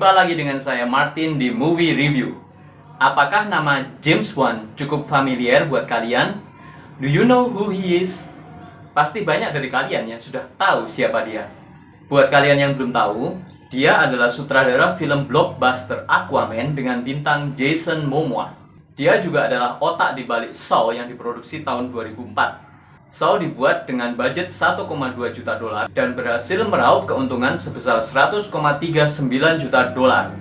Jumpa lagi dengan saya Martin di Movie Review. Apakah nama James Wan cukup familiar buat kalian? Do you know who he is? Pasti banyak dari kalian yang sudah tahu siapa dia. Buat kalian yang belum tahu, dia adalah sutradara film blockbuster Aquaman dengan bintang Jason Momoa. Dia juga adalah otak di balik Saw yang diproduksi tahun 2004. Saw dibuat dengan budget 1,2 juta dolar dan berhasil meraup keuntungan sebesar 100,39 juta dolar.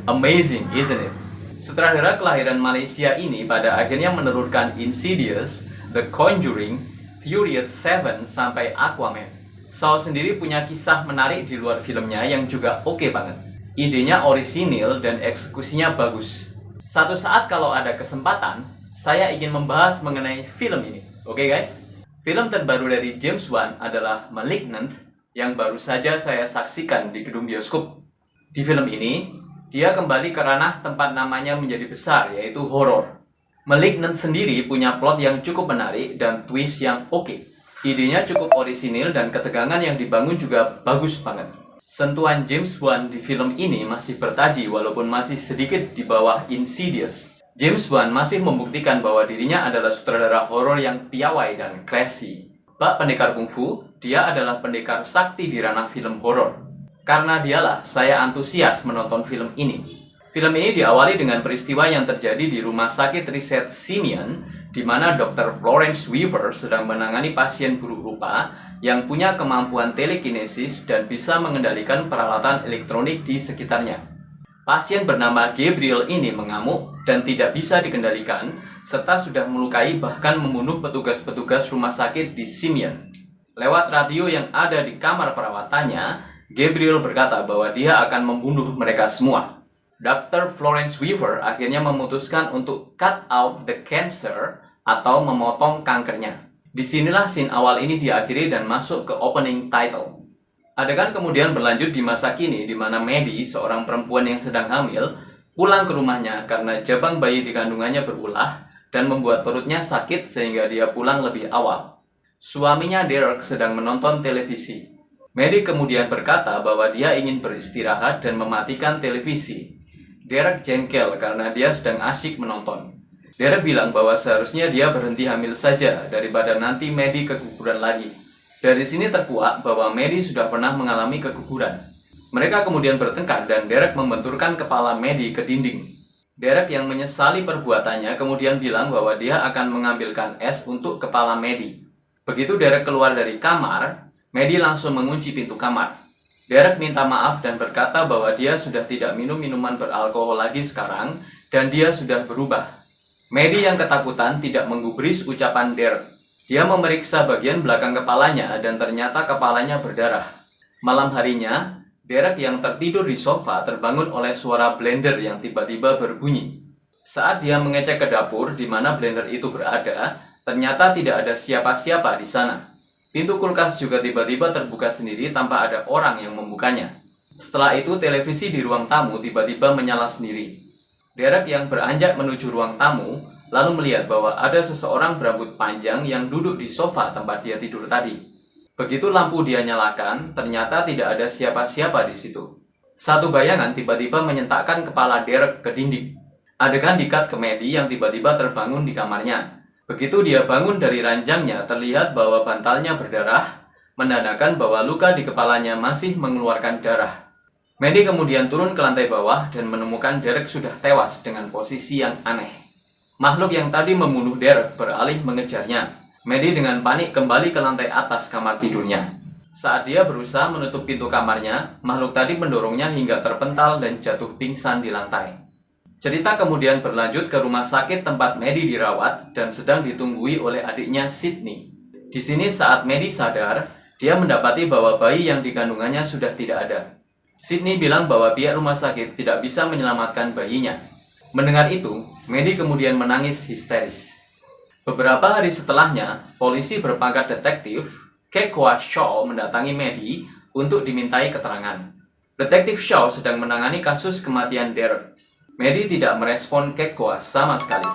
Amazing, isn't it? Sutradara kelahiran Malaysia ini pada akhirnya menelurkan Insidious, The Conjuring, Furious 7 sampai Aquaman. Saw sendiri punya kisah menarik di luar filmnya yang juga oke banget. Idenya orisinil dan eksekusinya bagus. Satu saat kalau ada kesempatan, saya ingin membahas mengenai film ini. Oke guys? Film terbaru dari James Wan adalah Malignant yang baru saja saya saksikan di gedung bioskop. Di film ini, dia kembali ke ranah tempat namanya menjadi besar, yaitu horor. Malignant sendiri punya plot yang cukup menarik dan twist yang oke. Idenya cukup orisinil dan ketegangan yang dibangun juga bagus banget. Sentuhan James Wan di film ini masih bertaji walaupun masih sedikit di bawah Insidious. James Wan masih membuktikan bahwa dirinya adalah sutradara horor yang piawai dan classy. Bak pendekar kungfu, dia adalah pendekar sakti di ranah film horor. Karena dialah saya antusias menonton film ini. Film ini diawali dengan peristiwa yang terjadi di rumah sakit riset Simeon, di mana Dr. Florence Weaver sedang menangani pasien buruk rupa yang punya kemampuan telekinesis dan bisa mengendalikan peralatan elektronik di sekitarnya. Pasien bernama Gabriel ini mengamuk dan tidak bisa dikendalikan, serta sudah melukai bahkan membunuh petugas-petugas rumah sakit di Simeon. Lewat radio yang ada di kamar perawatannya, Gabriel berkata bahwa dia akan membunuh mereka semua. Dr. Florence Weaver akhirnya memutuskan untuk cut out the cancer atau memotong kankernya. Disinilah scene awal ini diakhiri dan masuk ke opening title. Adegan kemudian berlanjut di masa kini di mana Maddie, seorang perempuan yang sedang hamil, pulang ke rumahnya karena jabang bayi di kandungannya berulah dan membuat perutnya sakit sehingga dia pulang lebih awal. Suaminya Derek sedang menonton televisi. Maddie kemudian berkata bahwa dia ingin beristirahat dan mematikan televisi. Derek jengkel karena dia sedang asyik menonton. Derek bilang bahwa seharusnya dia berhenti hamil saja daripada nanti Maddie keguguran lagi. Dari sini terkuak bahwa Maddie sudah pernah mengalami keguguran. Mereka kemudian bertengkar dan Derek membenturkan kepala Maddie ke dinding. Derek yang menyesali perbuatannya kemudian bilang bahwa dia akan mengambilkan es untuk kepala Maddie. Begitu Derek keluar dari kamar, Maddie langsung mengunci pintu kamar. Derek minta maaf dan berkata bahwa dia sudah tidak minum minuman beralkohol lagi sekarang dan dia sudah berubah. Maddie yang ketakutan tidak menggubris ucapan Derek. Dia memeriksa bagian belakang kepalanya dan ternyata kepalanya berdarah. Malam harinya, Derek yang tertidur di sofa terbangun oleh suara blender yang tiba-tiba berbunyi. Saat dia mengecek ke dapur di mana blender itu berada, ternyata tidak ada siapa-siapa di sana. Pintu kulkas juga tiba-tiba terbuka sendiri tanpa ada orang yang membukanya. Setelah itu, televisi di ruang tamu tiba-tiba menyala sendiri. Derek yang beranjak menuju ruang tamu lalu melihat bahwa ada seseorang berambut panjang yang duduk di sofa tempat dia tidur tadi. Begitu lampu dia nyalakan, ternyata tidak ada siapa-siapa di situ. Satu bayangan tiba-tiba menyentakkan kepala Derek ke dinding. Adegan di-cut ke Maddie yang tiba-tiba terbangun di kamarnya. Begitu dia bangun dari ranjangnya, terlihat bahwa bantalnya berdarah, menandakan bahwa luka di kepalanya masih mengeluarkan darah. Maddie kemudian turun ke lantai bawah dan menemukan Derek sudah tewas dengan posisi yang aneh. Makhluk yang tadi membunuh Derek beralih mengejarnya. Maddie dengan panik kembali ke lantai atas kamar tidurnya. Saat dia berusaha menutup pintu kamarnya, makhluk tadi mendorongnya hingga terpental dan jatuh pingsan di lantai. Cerita kemudian berlanjut ke rumah sakit tempat Maddie dirawat dan sedang ditunggui oleh adiknya Sydney. Di sini saat Maddie sadar, dia mendapati bahwa bayi yang dikandungannya sudah tidak ada. Sydney bilang bahwa pihak rumah sakit tidak bisa menyelamatkan bayinya. Mendengar itu, Maddie kemudian menangis histeris. Beberapa hari setelahnya, polisi berpangkat detektif, Kekwa Shaw mendatangi Maddie untuk dimintai keterangan. Detektif Shaw sedang menangani kasus kematian Derek. Maddie tidak merespon Kekwa sama sekali.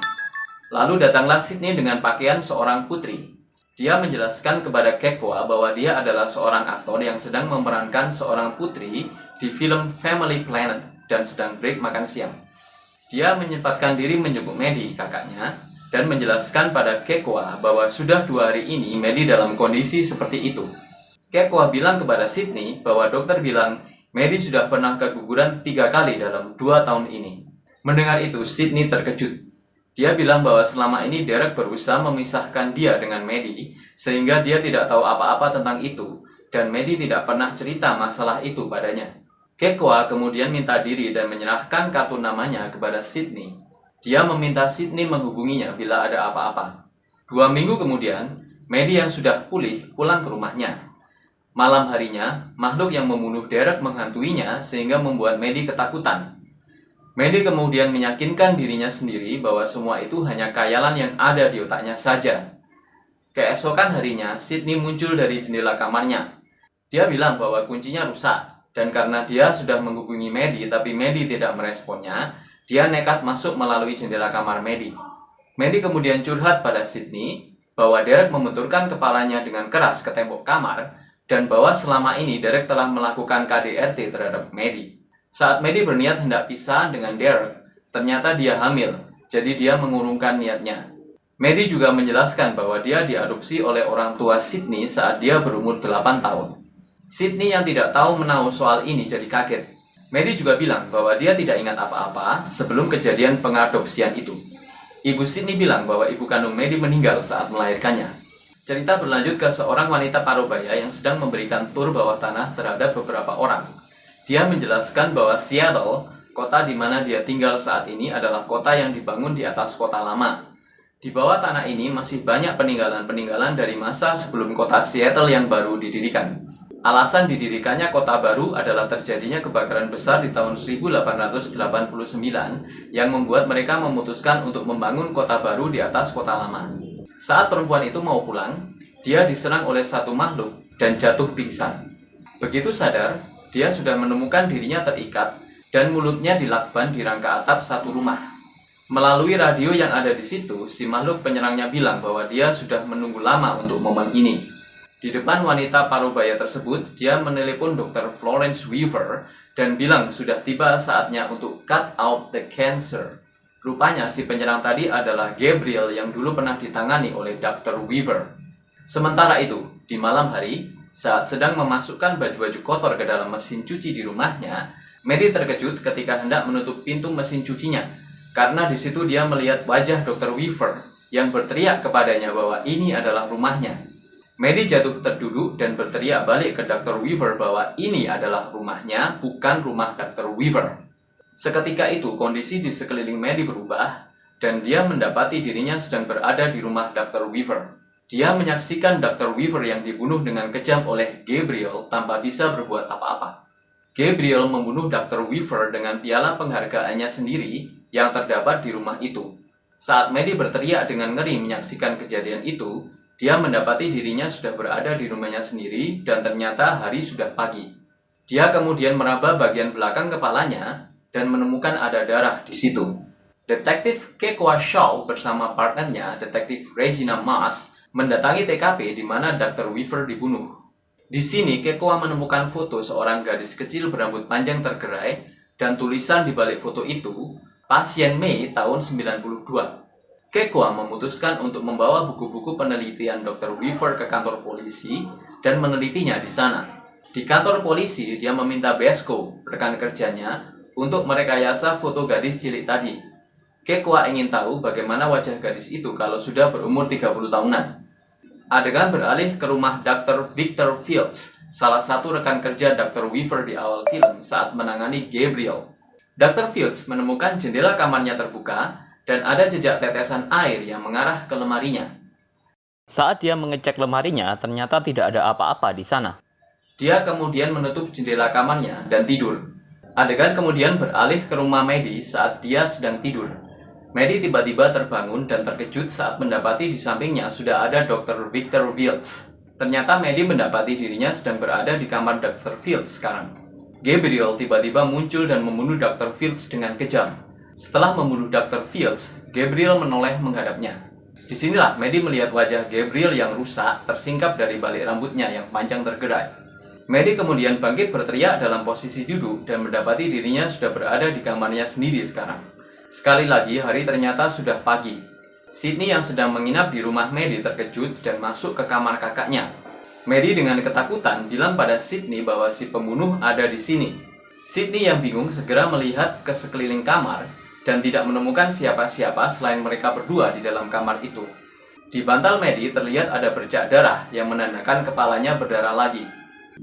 Lalu datanglah Sydney dengan pakaian seorang putri. Dia menjelaskan kepada Kekwa bahwa dia adalah seorang aktor yang sedang memerankan seorang putri di film Family Planet. dan sedang break makan siang. Dia menyempatkan diri menjemput Maddie, kakaknya, dan menjelaskan pada Kekoa bahwa sudah 2 hari ini Maddie dalam kondisi seperti itu. Kekoa bilang kepada Sydney bahwa dokter bilang Maddie sudah pernah keguguran 3 kali dalam 2 tahun ini. Mendengar itu, Sydney terkejut. Dia bilang bahwa selama ini Derek berusaha memisahkan dia dengan Maddie, sehingga dia tidak tahu apa-apa tentang itu, dan Maddie tidak pernah cerita masalah itu padanya. Kekoa kemudian minta diri dan menyerahkan kartu namanya kepada Sydney. Dia meminta Sydney menghubunginya bila ada apa-apa. 2 minggu kemudian, Maddie yang sudah pulih pulang ke rumahnya. Malam harinya, makhluk yang membunuh Derek menghantuinya sehingga membuat Maddie ketakutan. Maddie kemudian meyakinkan dirinya sendiri bahwa semua itu hanya khayalan yang ada di otaknya saja. Keesokan harinya, Sydney muncul dari jendela kamarnya. Dia bilang bahwa kuncinya rusak, dan karena dia sudah menghubungi Maddie tapi Maddie tidak meresponnya, dia nekat masuk melalui jendela kamar Maddie. Maddie kemudian curhat pada Sydney bahwa Derek membenturkan kepalanya dengan keras ke tembok kamar, dan bahwa selama ini Derek telah melakukan KDRT terhadap Maddie. Saat Maddie berniat hendak pisah dengan Derek, ternyata dia hamil, jadi dia mengurungkan niatnya. Maddie juga menjelaskan bahwa dia diadopsi oleh orang tua Sydney saat dia berumur 8 tahun. Sydney yang tidak tahu menahu soal ini jadi kaget. Maddie juga bilang bahwa dia tidak ingat apa-apa sebelum kejadian pengadopsian itu. Ibu Sydney bilang bahwa ibu kandung Maddie meninggal saat melahirkannya. Cerita berlanjut ke seorang wanita parubaya yang sedang memberikan tur bawah tanah terhadap beberapa orang. Dia menjelaskan bahwa Seattle, kota di mana dia tinggal saat ini, adalah kota yang dibangun di atas kota lama. Di bawah tanah ini masih banyak peninggalan-peninggalan dari masa sebelum kota Seattle yang baru didirikan. Alasan didirikannya kota baru adalah terjadinya kebakaran besar di tahun 1889 yang membuat mereka memutuskan untuk membangun kota baru di atas kota lama. Saat perempuan itu mau pulang, dia diserang oleh satu makhluk dan jatuh pingsan. Begitu sadar, dia sudah menemukan dirinya terikat dan mulutnya dilakban di rangka atap satu rumah. Melalui radio yang ada di situ, si makhluk penyerangnya bilang bahwa dia sudah menunggu lama untuk momen ini. Di depan wanita parubaya tersebut, dia menelepon Dr. Florence Weaver dan bilang sudah tiba saatnya untuk cut out the cancer. Rupanya si penyerang tadi adalah Gabriel yang dulu pernah ditangani oleh Dr. Weaver. Sementara itu, di malam hari, saat sedang memasukkan baju-baju kotor ke dalam mesin cuci di rumahnya, Maddie terkejut ketika hendak menutup pintu mesin cucinya, karena di situ dia melihat wajah Dr. Weaver yang berteriak kepadanya bahwa ini adalah rumahnya. Maddie jatuh terduduk dan berteriak balik ke Dr. Weaver bahwa ini adalah rumahnya, bukan rumah Dr. Weaver. Seketika itu, kondisi di sekeliling Maddie berubah, dan dia mendapati dirinya sedang berada di rumah Dr. Weaver. Dia menyaksikan Dr. Weaver yang dibunuh dengan kejam oleh Gabriel tanpa bisa berbuat apa-apa. Gabriel membunuh Dr. Weaver dengan piala penghargaannya sendiri yang terdapat di rumah itu. Saat Maddie berteriak dengan ngeri menyaksikan kejadian itu, dia mendapati dirinya sudah berada di rumahnya sendiri dan ternyata hari sudah pagi. Dia kemudian meraba bagian belakang kepalanya dan menemukan ada darah di situ. Detektif Kekoa Shaw bersama partnernya, Detektif Regina Mas, mendatangi TKP di mana Dr. Weaver dibunuh. Di sini, Kekoa menemukan foto seorang gadis kecil berambut panjang tergerai dan tulisan di balik foto itu, pasien Mei tahun 92. Kekoa memutuskan untuk membawa buku-buku penelitian Dr. Weaver ke kantor polisi dan menelitinya di sana. Di kantor polisi, dia meminta Besko, rekan kerjanya, untuk merekayasa foto gadis cilik tadi. Kekoa ingin tahu bagaimana wajah gadis itu kalau sudah berumur 30 tahunan. Adegan beralih ke rumah Dr. Victor Fields, salah satu rekan kerja Dr. Weaver di awal film saat menangani Gabriel. Dr. Fields menemukan jendela kamarnya terbuka dan ada jejak tetesan air yang mengarah ke lemarinya. Saat dia mengecek lemarinya, ternyata tidak ada apa-apa di sana. Dia kemudian menutup jendela kamarnya dan tidur. Adegan kemudian beralih ke rumah Maddie saat dia sedang tidur. Maddie tiba-tiba terbangun dan terkejut saat mendapati di sampingnya sudah ada Dr. Victor Fields. Ternyata Maddie mendapati dirinya sedang berada di kamar Dr. Fields sekarang. Gabriel tiba-tiba muncul dan membunuh Dr. Fields dengan kejam. Setelah membunuh Dr. Fields, Gabriel menoleh menghadapnya. Disinilah Maddie melihat wajah Gabriel yang rusak tersingkap dari balik rambutnya yang panjang tergerai. Maddie kemudian bangkit berteriak dalam posisi duduk dan mendapati dirinya sudah berada di kamarnya sendiri sekarang. Sekali lagi, hari ternyata sudah pagi. Sydney yang sedang menginap di rumah Maddie terkejut dan masuk ke kamar kakaknya. Maddie dengan ketakutan bilang pada Sydney bahwa si pembunuh ada di sini. Sydney yang bingung segera melihat ke sekeliling kamar dan tidak menemukan siapa-siapa selain mereka berdua di dalam kamar itu. Di bantal Maddie terlihat ada bercak darah yang menandakan kepalanya berdarah lagi.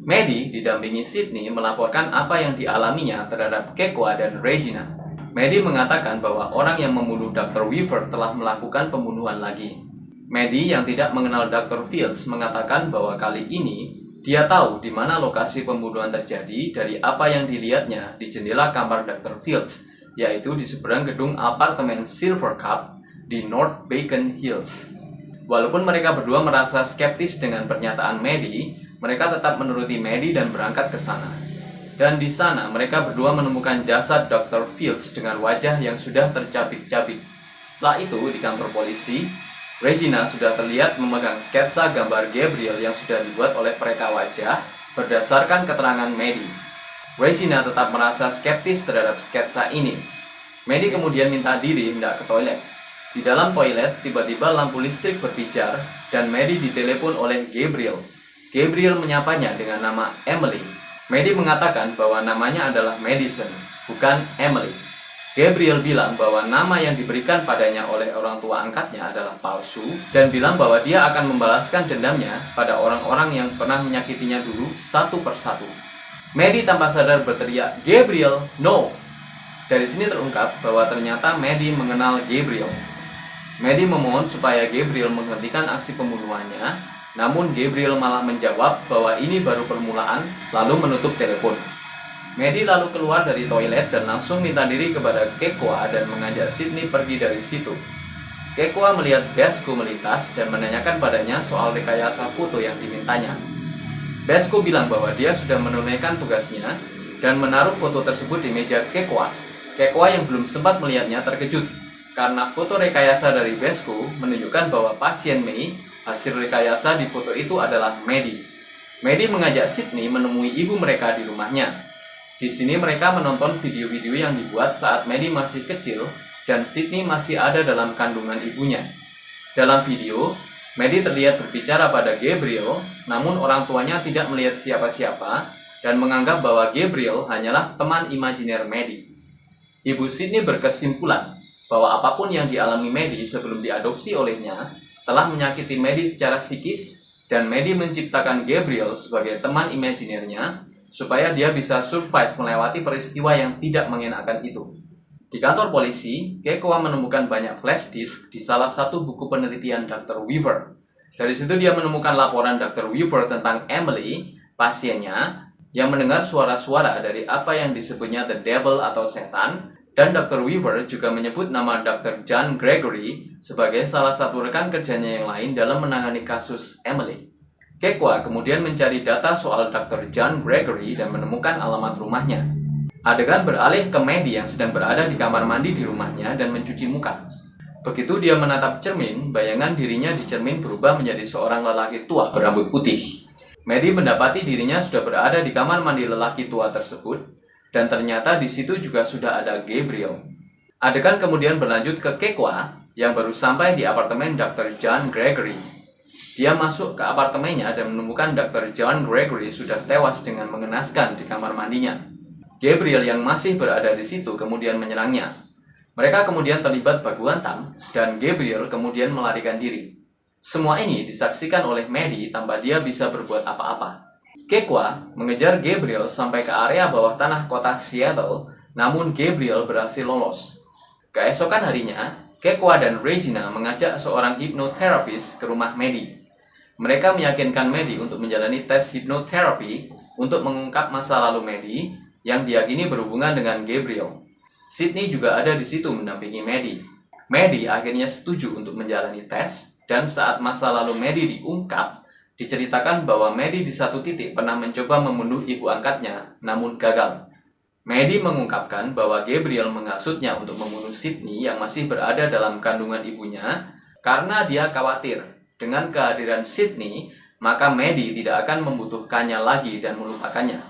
Maddie didampingi Sydney melaporkan apa yang dialaminya terhadap Kekoa dan Regina. Maddie mengatakan bahwa orang yang membunuh Dr. Weaver telah melakukan pembunuhan lagi. Maddie yang tidak mengenal Dr. Fields mengatakan bahwa kali ini dia tahu di mana lokasi pembunuhan terjadi dari apa yang dilihatnya di jendela kamar Dr. Fields, yaitu di seberang gedung apartemen Silver Cup di North Beacon Hills. Walaupun mereka berdua merasa skeptis dengan pernyataan Maddie, mereka tetap menuruti Maddie dan berangkat ke sana. Dan di sana mereka berdua menemukan jasad Dr. Fields dengan wajah yang sudah tercabik-cabik. Setelah itu di kantor polisi, Regina sudah terlihat memegang sketsa gambar Gabriel yang sudah dibuat oleh pereka wajah berdasarkan keterangan Maddie. Regina tetap merasa skeptis terhadap sketsa ini. Maddie kemudian minta diri hendak ke toilet. Di dalam toilet, tiba-tiba lampu listrik berpijar dan Maddie ditelepon oleh Gabriel. Gabriel menyapanya dengan nama Emily. Maddie mengatakan bahwa namanya adalah Madison, bukan Emily. Gabriel bilang bahwa nama yang diberikan padanya oleh orang tua angkatnya adalah palsu dan bilang bahwa dia akan membalaskan dendamnya pada orang-orang yang pernah menyakitinya dulu satu persatu. Maddie tanpa sadar berteriak, "Gabriel, no!" Dari sini terungkap bahwa ternyata Maddie mengenal Gabriel. Maddie memohon supaya Gabriel menghentikan aksi pembunuhannya, namun Gabriel malah menjawab bahwa ini baru permulaan, lalu menutup telepon. Maddie lalu keluar dari toilet dan langsung minta diri kepada Kekoa dan mengajak Sydney pergi dari situ. Kekoa melihat Besko melintas dan menanyakan padanya soal rekayasa foto yang dimintanya. Besko bilang bahwa dia sudah menunaikan tugasnya dan menaruh foto tersebut di meja Kekoa. Kekoa yang belum sempat melihatnya terkejut karena foto rekayasa dari Besko menunjukkan bahwa pasien Mei hasil rekayasa di foto itu adalah Maddie. Maddie mengajak Sydney menemui ibu mereka di rumahnya. Di sini mereka menonton video-video yang dibuat saat Maddie masih kecil dan Sydney masih ada dalam kandungan ibunya. Dalam video, Maddie terlihat berbicara pada Gabriel, namun orang tuanya tidak melihat siapa-siapa dan menganggap bahwa Gabriel hanyalah teman imajiner Maddie. Ibu Sydney berkesimpulan bahwa apapun yang dialami Maddie sebelum diadopsi olehnya telah menyakiti Maddie secara psikis dan Maddie menciptakan Gabriel sebagai teman imajinernya supaya dia bisa survive melewati peristiwa yang tidak mengenakan itu. Di kantor polisi, Kekoa menemukan banyak flash disk di salah satu buku penelitian Dr. Weaver. Dari situ dia menemukan laporan Dr. Weaver tentang Emily, pasiennya, yang mendengar suara-suara dari apa yang disebutnya the devil atau setan. Dan Dr. Weaver juga menyebut nama Dr. John Gregory sebagai salah satu rekan kerjanya yang lain dalam menangani kasus Emily. Kekoa kemudian mencari data soal Dr. John Gregory dan menemukan alamat rumahnya. Adegan beralih ke Maddie yang sedang berada di kamar mandi di rumahnya dan mencuci muka. Begitu dia menatap cermin, bayangan dirinya di cermin berubah menjadi seorang lelaki tua berambut putih. Maddie mendapati dirinya sudah berada di kamar mandi lelaki tua tersebut. Dan ternyata di situ juga sudah ada Gabriel. Adegan kemudian berlanjut ke Kekoa yang baru sampai di apartemen Dr. John Gregory. Dia masuk ke apartemennya dan menemukan Dr. John Gregory sudah tewas dengan mengenaskan di kamar mandinya. Gabriel yang masih berada di situ kemudian menyerangnya. Mereka kemudian terlibat baku hantam dan Gabriel kemudian melarikan diri. Semua ini disaksikan oleh Maddie tanpa dia bisa berbuat apa-apa. Kekoa mengejar Gabriel sampai ke area bawah tanah kota Seattle, namun Gabriel berhasil lolos. Keesokan harinya, Kekoa dan Regina mengajak seorang hipnoterapis ke rumah Maddie. Mereka meyakinkan Maddie untuk menjalani tes hipnoterapi untuk mengungkap masa lalu Maddie yang diyakini berhubungan dengan Gabriel. Sydney juga ada di situ mendampingi Maddie. Maddie akhirnya setuju untuk menjalani tes, dan saat masa lalu Maddie diungkap, diceritakan bahwa Maddie di satu titik pernah mencoba membunuh ibu angkatnya, namun gagal. Maddie mengungkapkan bahwa Gabriel menghasutnya untuk membunuh Sydney yang masih berada dalam kandungan ibunya karena dia khawatir dengan kehadiran Sydney maka Maddie tidak akan membutuhkannya lagi dan melupakannya.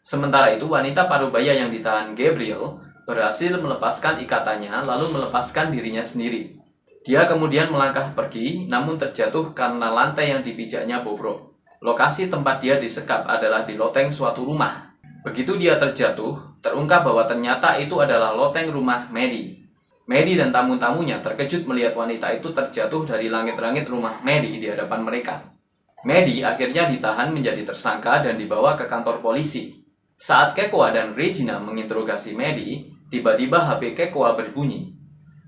Sementara itu, wanita parubaya yang ditahan Gabriel berhasil melepaskan ikatannya lalu melepaskan dirinya sendiri. Dia kemudian melangkah pergi, namun terjatuh karena lantai yang dipijaknya bobrok. Lokasi tempat dia disekap adalah di loteng suatu rumah. Begitu dia terjatuh, terungkap bahwa ternyata itu adalah loteng rumah Maddie. Maddie dan tamu-tamunya terkejut melihat wanita itu terjatuh dari langit-langit rumah Maddie di hadapan mereka. Maddie akhirnya ditahan menjadi tersangka dan dibawa ke kantor polisi. Saat Kekoa dan Regina menginterogasi Maddie, tiba-tiba HP Kekoa berbunyi.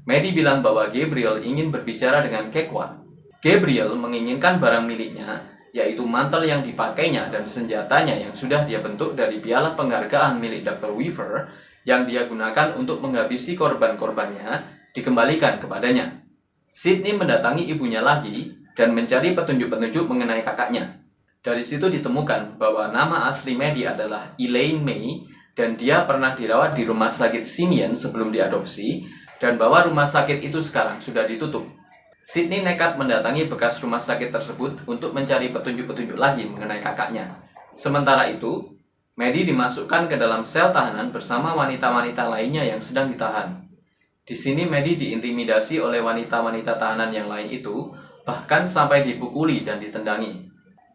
Maddie bilang bahwa Gabriel ingin berbicara dengan Kekoa. Gabriel menginginkan barang miliknya, yaitu mantel yang dipakainya dan senjatanya yang sudah dia bentuk dari piala penghargaan milik Dr. Weaver yang dia gunakan untuk menghabisi korban-korbannya dikembalikan kepadanya. Sydney mendatangi ibunya lagi dan mencari petunjuk-petunjuk mengenai kakaknya. Dari situ ditemukan bahwa nama asli Maddie adalah Elaine May dan dia pernah dirawat di rumah sakit Simeon sebelum diadopsi dan bahwa rumah sakit itu sekarang sudah ditutup. Sydney nekat mendatangi bekas rumah sakit tersebut untuk mencari petunjuk-petunjuk lagi mengenai kakaknya. Sementara itu, Maddie dimasukkan ke dalam sel tahanan bersama wanita-wanita lainnya yang sedang ditahan. Di sini Maddie diintimidasi oleh wanita-wanita tahanan yang lain itu, bahkan sampai dipukuli dan ditendangi.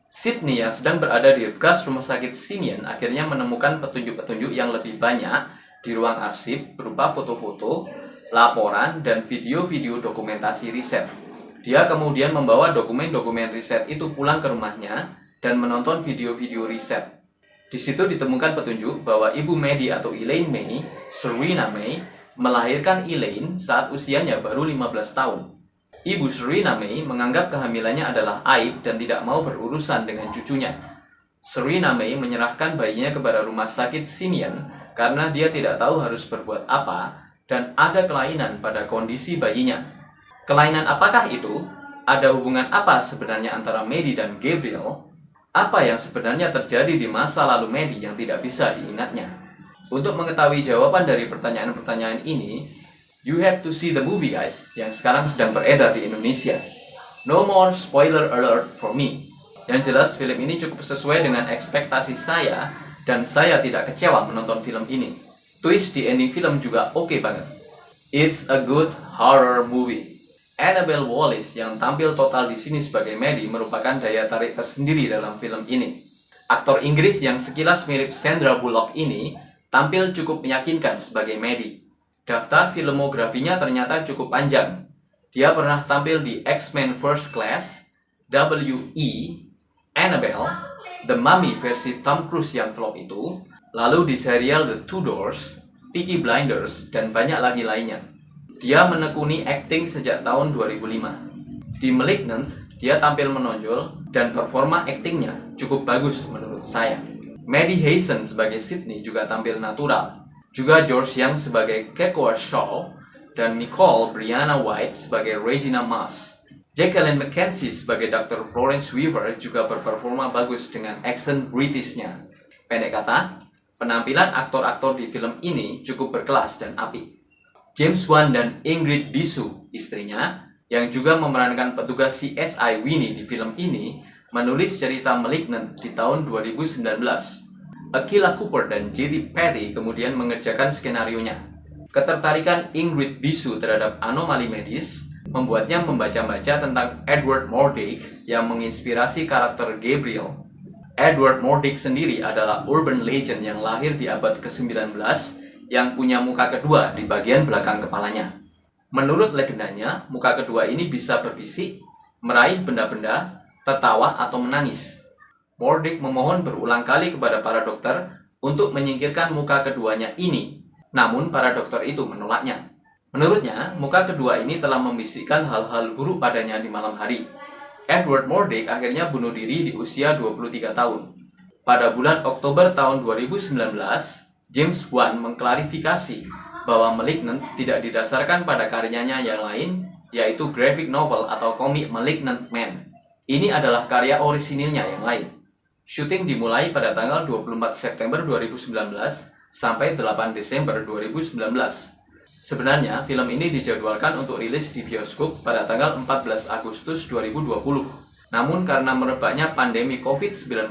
Sydney yang sedang berada di bekas rumah sakit Simeon akhirnya menemukan petunjuk-petunjuk yang lebih banyak di ruang arsip berupa foto-foto, laporan, dan video-video dokumentasi riset. Dia kemudian membawa dokumen-dokumen riset itu pulang ke rumahnya dan menonton video-video riset. Di situ ditemukan petunjuk bahwa ibu Maddie atau Elaine May, Serena May, melahirkan Elaine saat usianya baru 15 tahun. Ibu Serena May menganggap kehamilannya adalah aib dan tidak mau berurusan dengan cucunya. Serena May menyerahkan bayinya kepada rumah sakit Simeon karena dia tidak tahu harus berbuat apa dan ada kelainan pada kondisi bayinya. Kelainan apakah itu? Ada hubungan apa sebenarnya antara Maddie dan Gabriel? Apa yang sebenarnya terjadi di masa lalu Maddie yang tidak bisa diingatnya? Untuk mengetahui jawaban dari pertanyaan-pertanyaan ini, you have to see the movie guys, yang sekarang sedang beredar di Indonesia. No more spoiler alert for me. Yang jelas film ini cukup sesuai dengan ekspektasi saya dan saya tidak kecewa menonton film ini. Twist di ending film juga oke banget. It's a good horror movie. Annabelle Wallis yang tampil total di sini sebagai Maddie merupakan daya tarik tersendiri dalam film ini. Aktor Inggris yang sekilas mirip Sandra Bullock ini tampil cukup meyakinkan sebagai Maddie. Daftar filmografinya ternyata cukup panjang. Dia pernah tampil di X-Men First Class, W.E., Annabelle, The Mummy versi Tom Cruise yang flop itu, lalu di serial The Tudors, Peaky Blinders, dan banyak lagi lainnya. Dia menekuni akting sejak tahun 2005. Di Malignant, dia tampil menonjol dan performa aktingnya cukup bagus menurut saya. Maddie Hazen sebagai Sydney juga tampil natural. Juga George Young sebagai Kekoa Shaw dan Nicole Brianna White sebagai Regina Mas. Jacqueline McKenzie sebagai Dr. Florence Weaver juga berperforma bagus dengan aksen Britishnya. Pendek kata, penampilan aktor-aktor di film ini cukup berkelas dan apik. James Wan dan Ingrid Bisu, istrinya, yang juga memerankan petugas CSI Winnie di film ini, menulis cerita Malignant di tahun 2019. Akilah Cooper dan J.D. Patty kemudian mengerjakan skenarionya. Ketertarikan Ingrid Bisu terhadap anomali medis membuatnya membaca-baca tentang Edward Murdoch yang menginspirasi karakter Gabriel. Edward Murdoch sendiri adalah urban legend yang lahir di abad ke-19 yang punya muka kedua di bagian belakang kepalanya. Menurut legendanya, muka kedua ini bisa berbisik, meraih benda-benda, tertawa, atau menangis. Murdoch memohon berulang kali kepada para dokter untuk menyingkirkan muka keduanya ini, namun para dokter itu menolaknya. Menurutnya, muka kedua ini telah membisikkan hal-hal buruk padanya di malam hari. Edward Murdoch akhirnya bunuh diri di usia 23 tahun. Pada bulan Oktober tahun 2019, James Wan mengklarifikasi bahwa Malignant tidak didasarkan pada karyanya yang lain, yaitu graphic novel atau komik Malignant Man. Ini adalah karya orisinilnya yang lain. Syuting dimulai pada tanggal 24 September 2019 sampai 8 Desember 2019. Sebenarnya, film ini dijadwalkan untuk rilis di bioskop pada tanggal 14 Agustus 2020. Namun karena merebaknya pandemi COVID-19,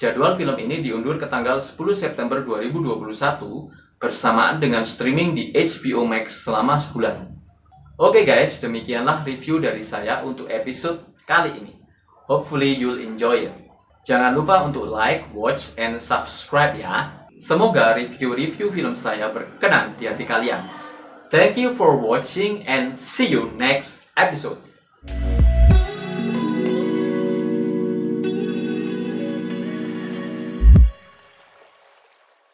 jadwal film ini diundur ke tanggal 10 September 2021 bersamaan dengan streaming di HBO Max selama sebulan. Oke guys, demikianlah review dari saya untuk episode kali ini. Hopefully you'll enjoy it. Jangan lupa untuk like, watch, and subscribe ya. Semoga review-review film saya berkenan di hati kalian. Thank you for watching and see you next episode.